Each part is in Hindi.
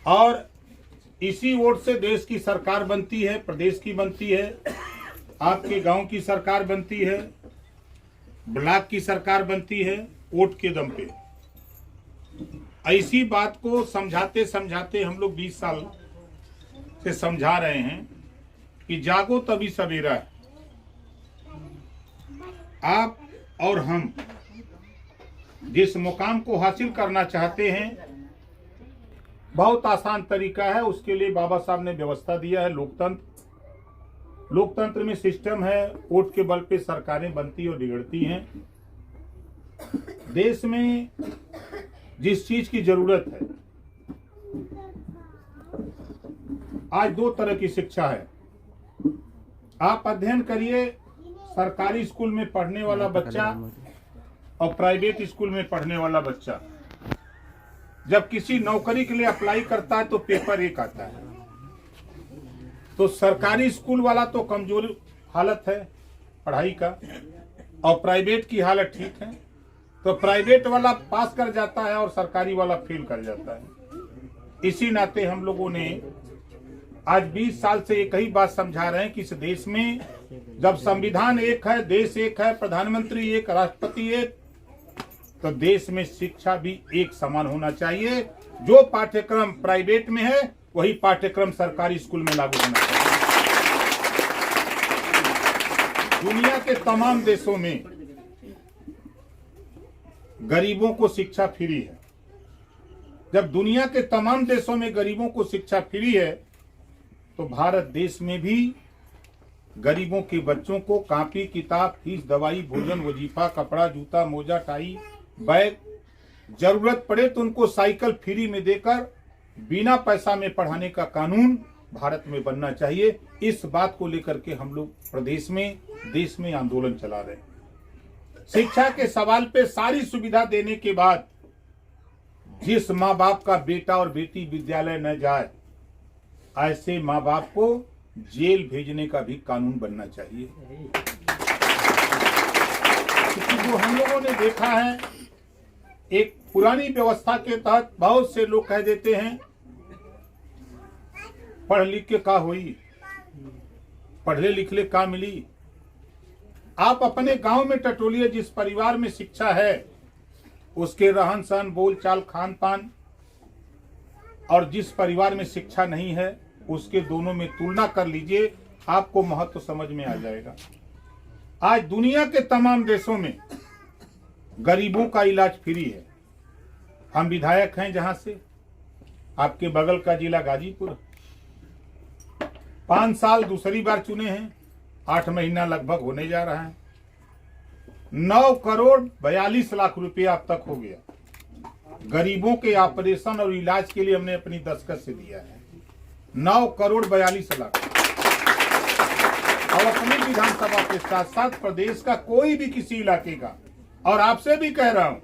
और इसी वोट से देश की सरकार बनती है, प्रदेश की बनती है, आपके गांव की सरकार बनती है, ब्लॉक की सरकार बनती है, वोट के दम पे। ऐसी बात को समझाते समझाते हम लोग 20 साल से समझा रहे हैं कि जागो तभी सवेरा है। आप और हम जिस मुकाम को हासिल करना चाहते हैं, बहुत आसान तरीका है। उसके लिए बाबा साहब ने व्यवस्था दिया है, लोकतंत्र। लोकतंत्र में सिस्टम है, वोट के बल पे सरकारें बनती और बिगड़ती हैं। देश में जिस चीज की जरूरत है, आज 2 तरह की शिक्षा है। आप अध्ययन करिए, सरकारी स्कूल में पढ़ने वाला बच्चा और प्राइवेट स्कूल में पढ़ने वाला बच्चा जब किसी नौकरी के लिए अप्लाई करता है तो पेपर एक आता है। तो सरकारी स्कूल वाला तो कमजोर हालत है पढ़ाई का, और प्राइवेट की हालत ठीक है। तो प्राइवेट वाला पास कर जाता है और सरकारी वाला फेल कर जाता है। इसी नाते हम लोगों ने आज 20 साल से एक ही बात समझा रहे हैं कि इस देश में जब संविधान एक है, देश एक है, प्रधानमंत्री एक, राष्ट्रपति एक, तो देश में शिक्षा भी एक समान होना चाहिए। जो पाठ्यक्रम प्राइवेट में है वही पाठ्यक्रम सरकारी स्कूल में लागू होना चाहिए। दुनिया के तमाम देशों में गरीबों को शिक्षा फ्री है। जब दुनिया के तमाम देशों में गरीबों को शिक्षा फ्री है, तो भारत देश में भी गरीबों के बच्चों को कॉपी किताब, फीस, दवाई, भोजन, वजीफा, कपड़ा, जूता, मोजा, टाई, बैग, जरूरत पड़े तो उनको साइकिल फ्री में देकर बिना पैसा में पढ़ाने का कानून भारत में बनना चाहिए। इस बात को लेकर के हम लोग प्रदेश में, देश में आंदोलन चला रहे हैं। शिक्षा के सवाल पे सारी सुविधा देने के बाद जिस माँ बाप का बेटा और बेटी विद्यालय न जाए, ऐसे माँ बाप को जेल भेजने का भी कानून बनना चाहिए। क्योंकि जो हम लोगों ने देखा है, एक पुरानी व्यवस्था के तहत बहुत से लोग कह देते हैं पढ़ लिख के का हुई, पढ़ले लिखले का मिली। आप अपने गांव में टटोलिए, जिस परिवार में शिक्षा है उसके रहन सहन, बोल चाल, खान पान, और जिस परिवार में शिक्षा नहीं है उसके दोनों में तुलना कर लीजिए, आपको महत्व समझ में आ जाएगा। आज दुनिया के तमाम देशों में गरीबों का इलाज फ्री है। हम विधायक हैं जहां से, आपके बगल का जिला गाजीपुर, 5 साल दूसरी बार चुने हैं, 8 महीना लगभग होने जा रहा है। 9 करोड़ 42 लाख रुपया अब तक हो गया। गरीबों के ऑपरेशन और इलाज के लिए हमने अपनी दस्तखत से दिया है 9 करोड़ 42 लाख। और अपनी विधानसभा के साथ साथ प्रदेश का कोई भी किसी इलाके का, और आपसे भी कह रहा हूं,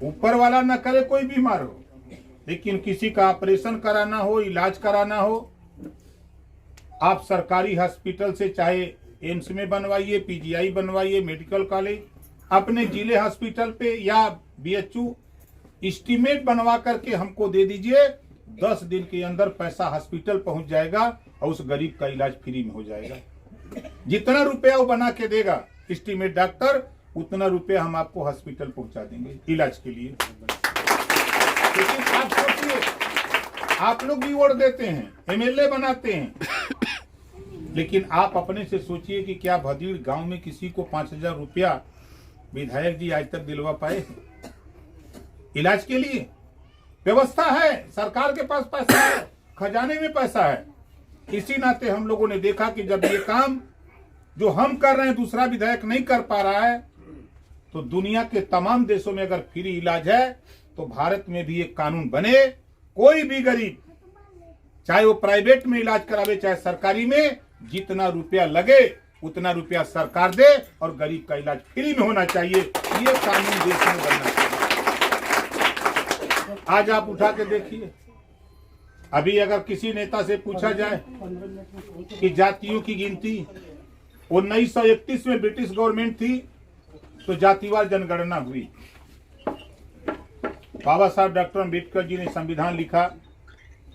ऊपर वाला न करे कोई बीमार हो, लेकिन किसी का ऑपरेशन कराना हो, इलाज कराना हो, आप सरकारी हॉस्पिटल से चाहे एम्स में बनवाइए, पीजीआई बनवाइए, मेडिकल कॉलेज, अपने जिले हॉस्पिटल पे या बीएचयू एस्टीमेट बनवा करके हमको दे दीजिए। 10 दिन के अंदर पैसा हॉस्पिटल पहुंच जाएगा और उस गरीब का इलाज फ्री में हो जाएगा। जितना रुपया वो बना के देगा एस्टीमेट डॉक्टर, उतना रुपया हम आपको हॉस्पिटल पहुंचा देंगे इलाज के लिए। लेकिन आप सोचिए, आप लोग भी वोट देते हैं, एमएलए बनाते हैं, लेकिन आप अपने से सोचिए कि क्या भदीड़ गांव में किसी को 5000 रुपया विधायक जी आज तक दिलवा पाए इलाज के लिए? व्यवस्था है, सरकार के पास पैसा है, खजाने में पैसा है। इसी नाते हम लोगों ने देखा कि जब ये काम जो हम कर रहे हैं दूसरा विधायक नहीं कर पा रहा है, तो दुनिया के तमाम देशों में अगर फ्री इलाज है तो भारत में भी एक कानून बने, कोई भी गरीब चाहे वो प्राइवेट में इलाज करावे चाहे सरकारी में, जितना रुपया लगे उतना रुपया सरकार दे और गरीब का इलाज फ्री में होना चाहिए। ये कानून देश में बनना चाहिए। आज आप उठा के देखिए, अभी अगर किसी नेता से पूछा जाए कि जातियों की गिनती 1931 में ब्रिटिश गवर्नमेंट थी तो जातिवार जनगणना हुई। बाबा साहब डॉक्टर अम्बेडकर जी ने संविधान लिखा,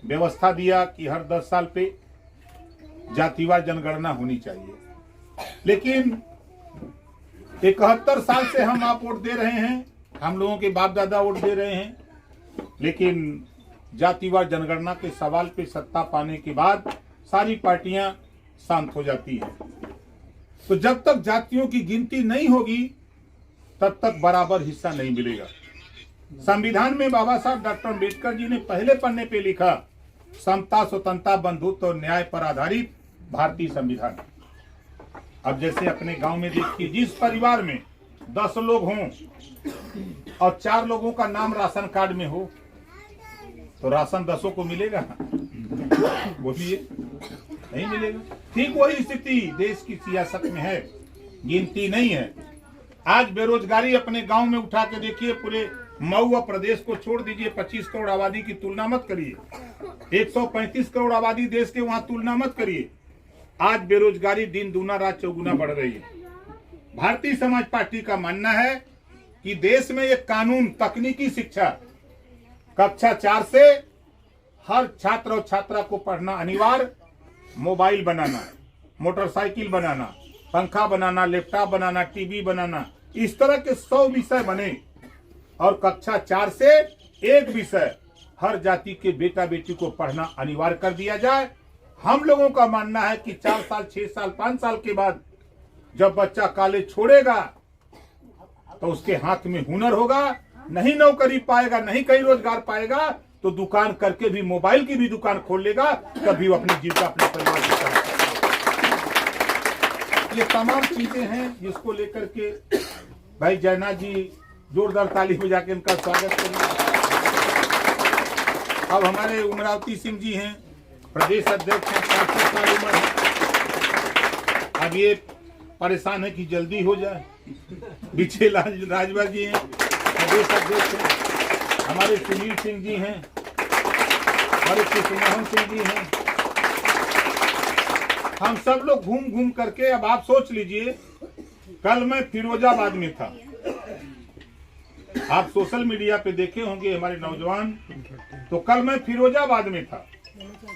व्यवस्था दिया कि हर 10 साल पे जातिवार जनगणना होनी चाहिए, लेकिन 71 साल से हम आप वोट दे रहे हैं, हम लोगों के बाप दादा वोट दे रहे हैं, लेकिन जातिवार जनगणना के सवाल पे सत्ता पाने के बाद सारी पार्टियां शांत हो जाती हैं। तो जब तक जातियों की गिनती नहीं होगी तब तक बराबर हिस्सा नहीं मिलेगा। संविधान में बाबा साहब डॉक्टर अम्बेडकर जी ने पहले पन्ने पे लिखा, समता, स्वतंत्रता, बंधुत्व और न्याय पर आधारित भारतीय संविधान। अब जैसे अपने गांव में देखिए, जिस परिवार में 10 लोग हों और 4 लोगों का नाम राशन कार्ड में हो तो राशन 10 को मिलेगा? वो भी नहीं मिलेगा। ठीक वही स्थिति देश की सियासत में है, गिनती नहीं है। आज बेरोजगारी अपने गांव में उठा के देखिए, पूरे मऊ प्रदेश को छोड़ दीजिए, 25 करोड़ आबादी की तुलना मत करिए, 135 करोड़ आबादी देश के, वहां तुलना मत करिए। आज बेरोजगारी दिन दूना रात चौगुना बढ़ रही है। भारतीय समाज पार्टी का मानना है कि देश में एक कानून, तकनीकी शिक्षा, कक्षा 4 से हर छात्र और छात्रा को पढ़ना अनिवार्य, मोबाइल बनाना, मोटरसाइकिल बनाना, पंखा बनाना, लैपटॉप बनाना, टीवी बनाना, इस तरह के 100 विषय बने और कक्षा 4 से एक विषय हर जाति के बेटा बेटी को पढ़ना अनिवार्य कर दिया जाए। हम लोगों का मानना है कि 4 साल, 6 साल, 5 साल के बाद जब बच्चा कॉलेज छोड़ेगा तो उसके हाथ में हुनर होगा, नहीं नौकरी पाएगा, नहीं कहीं रोजगार पाएगा, तो दुकान करके भी, मोबाइल की भी दुकान खोल लेगा, तभी वो अपनी जीविका अपने परिवार की तरह। ये तमाम चीजें हैं जिसको लेकर के भाई जयनाथ जी जोरदार ताली बजा के इनका स्वागत करिए। अब हमारे उमरावती सिंह जी हैं, प्रदेश अध्यक्ष हैं, 65 साल उम्र है। अब ये परेशान है कि जल्दी हो जाए। विजय राजभर जी हैं, प्रदेश अध्यक्ष हैं। हमारे सुनील सिंह जी हैं, हमारे कृष्णमोहन सिंह जी हैं। हम सब लोग घूम घूम करके, अब आप सोच लीजिए, कल मैं फिरोजाबाद में था। आप सोशल मीडिया पे देखे होंगे हमारे नौजवान, तो कल मैं फिरोजाबाद में था,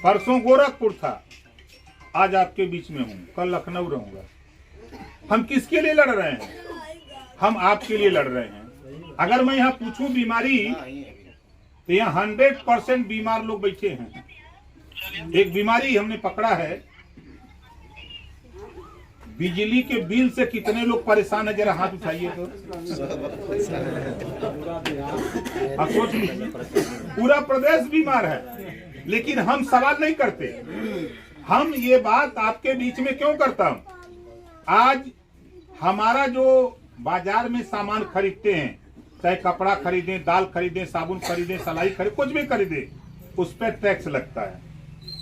परसों गोरखपुर था, आज आपके बीच में हूँ, कल लखनऊ रहूंगा। हम किसके लिए लड़ रहे हैं? हम आपके लिए लड़ रहे हैं। अगर मैं यहाँ पूछूं बीमारी, तो यहाँ 100% बीमार लोग बैठे हैं। एक बीमारी हमने पकड़ा है, बिजली के बिल से कितने लोग परेशान है, जरा हाथ उठाइए तो। आप सोच लीजिए, पूरा प्रदेश बीमार है, लेकिन हम सवाल नहीं करते। हम ये बात आपके बीच में क्यों करता हूं? आज हमारा जो बाजार में सामान खरीदते हैं, चाहे कपड़ा खरीदें, दाल खरीदें, साबुन खरीदें, सलाई खरीदें, कुछ भी खरीदें, उस पर टैक्स लगता है।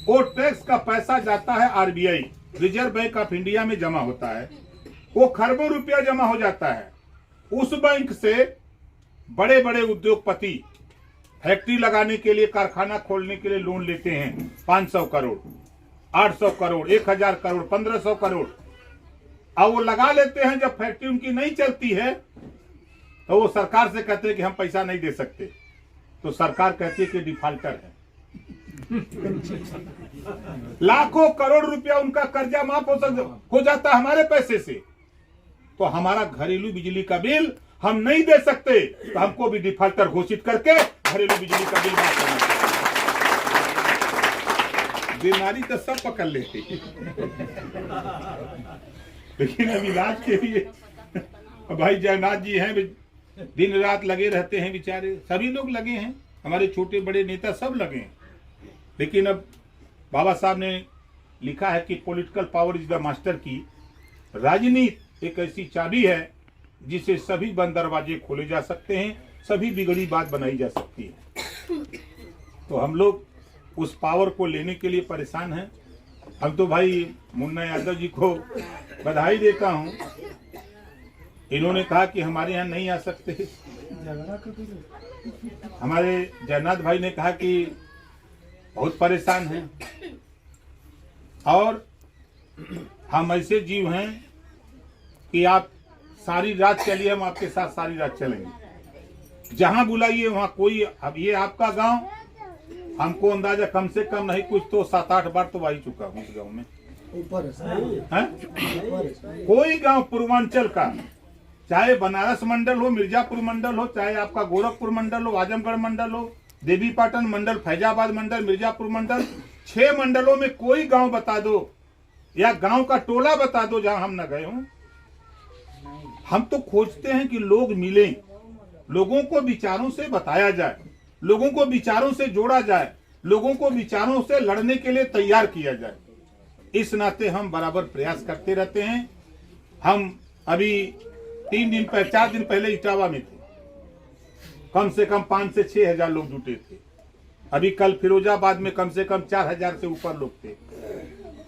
वो टैक्स का पैसा जाता है RBI, reserve bank of India में जमा होता है। वो खरबों रुपया जमा हो जाता है। उस बैंक से बड़े बड़े उद्योगपति फैक्ट्री लगाने के लिए, कारखाना खोलने के लिए लोन लेते हैं, 500 करोड़, 800 करोड़, 1000 करोड़, 1500 करोड़। अब वो लगा लेते हैं, जब फैक्ट्री उनकी नहीं चलती है तो वो सरकार से कहते हैं कि हम पैसा नहीं दे सकते, तो सरकार कहती है कि डिफाल्टर है। लाखों करोड़ रुपया उनका कर्जा माफ हो जाता है हमारे पैसे से। तो हमारा घरेलू बिजली का बिल हम नहीं दे सकते, तो हमको भी डिफाल्टर घोषित करके घरेलू बिजली का बिल माफ करना चाहिए। बीमारी तो सब पकड़ लेती, लेकिन अब इलाज के लिए भाई जयनाथ जी हैं, दिन रात लगे रहते हैं बेचारे, सभी लोग लगे हैं, हमारे छोटे बड़े नेता सब लगे हैं। लेकिन अब बाबा साहब ने लिखा है कि political power is the master की। राजनीति एक ऐसी चाबी है जिसे सभी बंद दरवाजे खोले जा सकते हैं, सभी बिगड़ी बात बनाई जा सकती है। तो हम लोग उस पावर को लेने के लिए परेशान हैं। हम तो भाई मुन्ना यादव जी को बधाई देता हूं, इन्होंने कहा कि हमारे यहाँ नहीं आ सकते। हमारे जयनाथ भाई ने कहा कि बहुत परेशान हैं, और हम ऐसे जीव हैं कि आप सारी रात चलिए, हम आपके साथ सारी रात चलेंगे, जहां बुलाइए वहां। कोई, अब ये आपका गांव, हमको अंदाजा कम से कम नहीं कुछ तो 7-8 बार तो आ ही चुका हूँ इस गाँव में। ऊपर कोई गांव पूर्वांचल का, चाहे बनारस मंडल हो, मिर्जापुर मंडल हो, चाहे आपका गोरखपुर मंडल हो, आजमगढ़ मंडल हो, देवीपाटन मंडल, फैजाबाद मंडल, मिर्जापुर मंडल, 6 मंडलों में कोई गांव बता दो या गांव का टोला बता दो जहां हम न गए हों। हम तो खोजते हैं कि लोग मिलें, लोगों को विचारों से बताया जाए, लोगों को विचारों से जोड़ा जाए, लोगों को विचारों से लड़ने के लिए तैयार किया जाए। इस नाते हम बराबर प्रयास करते रहते हैं। हम अभी 4 दिन पहले इटावा में थे, कम से कम 5 से 6 हजार लोग जुटे थे। अभी कल फिरोजाबाद में कम से कम 4,000 से ऊपर लोग थे।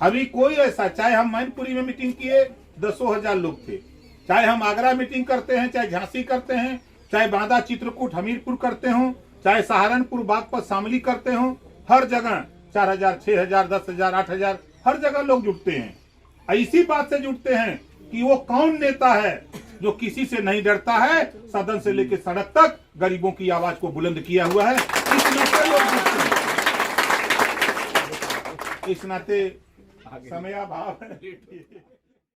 अभी कोई ऐसा, चाहे हम मैनपुरी में मीटिंग किए 10,000 लोग थे, चाहे हम आगरा मीटिंग करते हैं, चाहे झांसी करते हैं, चाहे बांदा, चित्रकूट, हमीरपुर करते हो, चाहे सहारनपुर, बागपत, शामली करते हो, हर जगह 4,000, 6,000, 10,000, 8,000 हर जगह लोग जुटते हैं। इसी बात से जुटते हैं कि वो कौन नेता है जो किसी से नहीं डरता है, सदन से लेकर सड़क तक गरीबों की आवाज को बुलंद किया हुआ है। इस नाते लोग जुटते हैं, इस नाते समयाभाव है।